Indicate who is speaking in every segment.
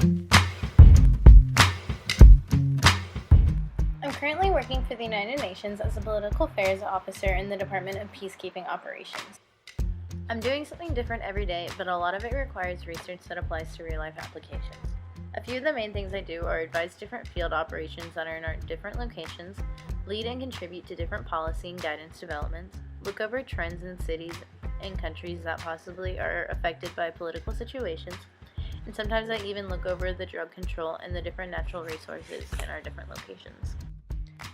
Speaker 1: I'm currently working for the United Nations as a political affairs officer in the Department of Peacekeeping Operations. I'm doing something different every day, but a lot of it requires research that applies to real-life applications. A few of the main things I do are advise different field operations that are in our different locations, lead and contribute to different policy and guidance developments, look over trends in cities and countries that possibly are affected by political situations, and sometimes I even look over the drug control and the different natural resources in our different locations.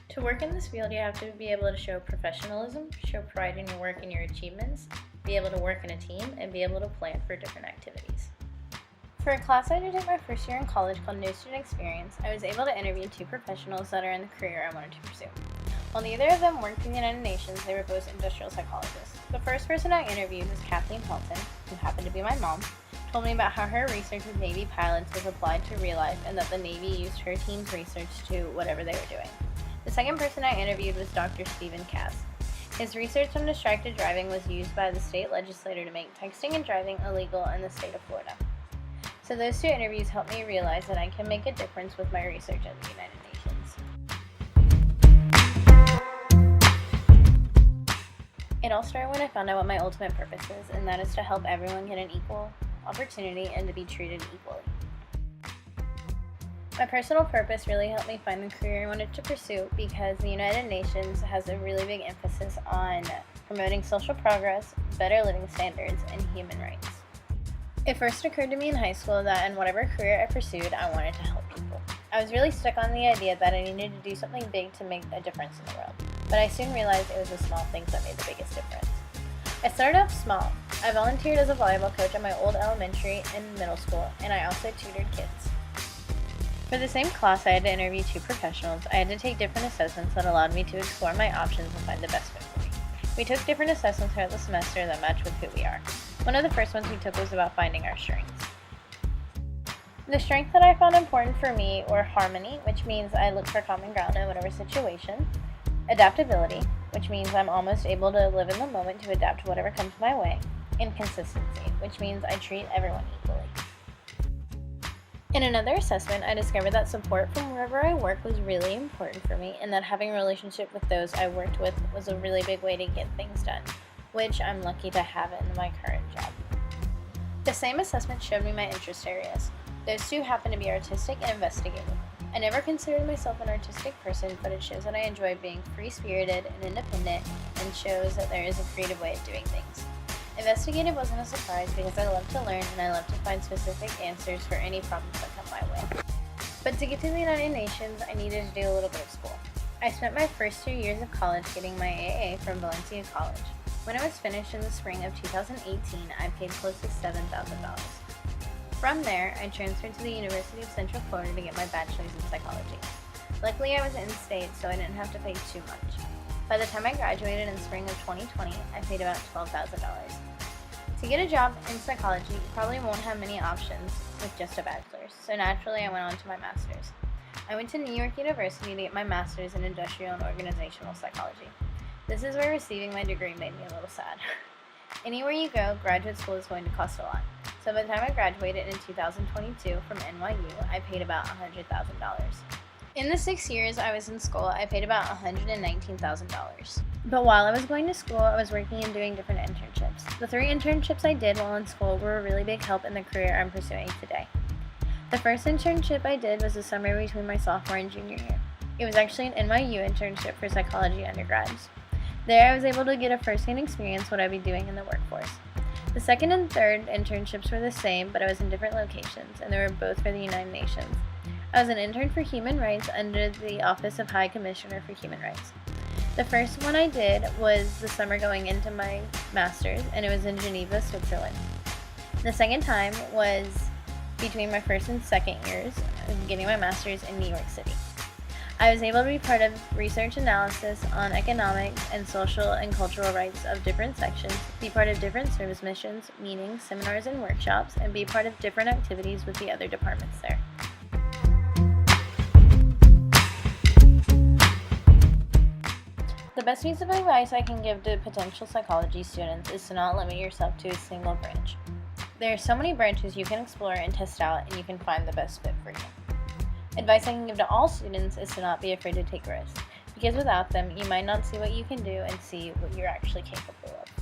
Speaker 1: To work in this field, you have to be able to show professionalism, show pride in your work and your achievements, be able to work in a team, and be able to plan for different activities. For a class I did in my first year in college called New Student Experience, I was able to interview two professionals that are in the career I wanted to pursue. While neither of them worked in the United Nations, they were both industrial psychologists. The first person I interviewed was julia-helton, who happened to be my mom, told me about how her research with Navy pilots was applied to real life and that the Navy used her team's research to whatever they were doing. The second person I interviewed was Dr. Stephen Cass. His research on distracted driving was used by the state legislature to make texting and driving illegal in the state of Florida. So those two interviews helped me realize that I can make a difference with my research at the United Nations. It all started when I found out what my ultimate purpose is, and that is to help everyone get an equal opportunity and to be treated equally. My personal purpose really helped me find the career I wanted to pursue because the United Nations has a really big emphasis on promoting social progress, better living standards, and human rights. It first occurred to me in high school that in whatever career I pursued, I wanted to help people. I was really stuck on the idea that I needed to do something big to make a difference in the world, but I soon realized it was the small things that made the biggest difference. I started off small. I volunteered as a volleyball coach at my old elementary and middle school, and I also tutored kids. For the same class, I had to interview two professionals. I had to take different assessments that allowed me to explore my options and find the best fit for me. We took different assessments throughout the semester that matched with who we are. One of the first ones we took was about finding our strengths. The strength that I found important for me were harmony, which means I look for common ground in whatever situation, adaptability, which means I'm almost able to live in the moment to adapt to whatever comes my way, and consistency, which means I treat everyone equally. In another assessment, I discovered that support from wherever I work was really important for me and that having a relationship with those I worked with was a really big way to get things done, which I'm lucky to have in my current job. The same assessment showed me my interest areas. Those two happen to be artistic and investigative. I never considered myself an artistic person, but it shows that I enjoy being free-spirited and independent and shows that there is a creative way of doing things. Investigative wasn't a surprise because I love to learn and I love to find specific answers for any problems that come my way. But to get to the United Nations, I needed to do a little bit of school. I spent my first 2 years of college getting my AA from Valencia College. When I was finished in the spring of 2018, I paid close to $7,000. From there, I transferred to the University of Central Florida to get my bachelor's in psychology. Luckily, I was in-state, so I didn't have to pay too much. By the time I graduated in spring of 2020, I paid about $12,000. To get a job in psychology, you probably won't have many options with just a bachelor's, so naturally I went on to my master's. I went to New York University to get my master's in industrial and organizational psychology. This is where receiving my degree made me a little sad. Anywhere you go, graduate school is going to cost a lot. So by the time I graduated in 2022 from NYU, I paid about $100,000. In the 6 years I was in school, I paid about $119,000. But while I was going to school, I was working and doing different internships. The 3 internships I did while in school were a really big help in the career I'm pursuing today. The first internship I did was the summer between my sophomore and junior year. It was actually an NYU internship for psychology undergrads. There I was able to get a first-hand experience what I'd be doing in the workforce. The second and third internships were the same, but I was in different locations, and they were both for the United Nations. I was an intern for human rights under the Office of High Commissioner for Human Rights. The first one I did was the summer going into my master's, and it was in Geneva, Switzerland. The second time was between my first and second years of getting my master's in New York City. I was able to be part of research analysis on economic and social and cultural rights of different sections, be part of different service missions, meetings, seminars, and workshops, and be part of different activities with the other departments there. The best piece of advice I can give to potential psychology students is to not limit yourself to a single branch. There are so many branches you can explore and test out, and you can find the best fit for you. Advice I can give to all students is to not be afraid to take risks, because without them, you might not see what you can do and see what you're actually capable of.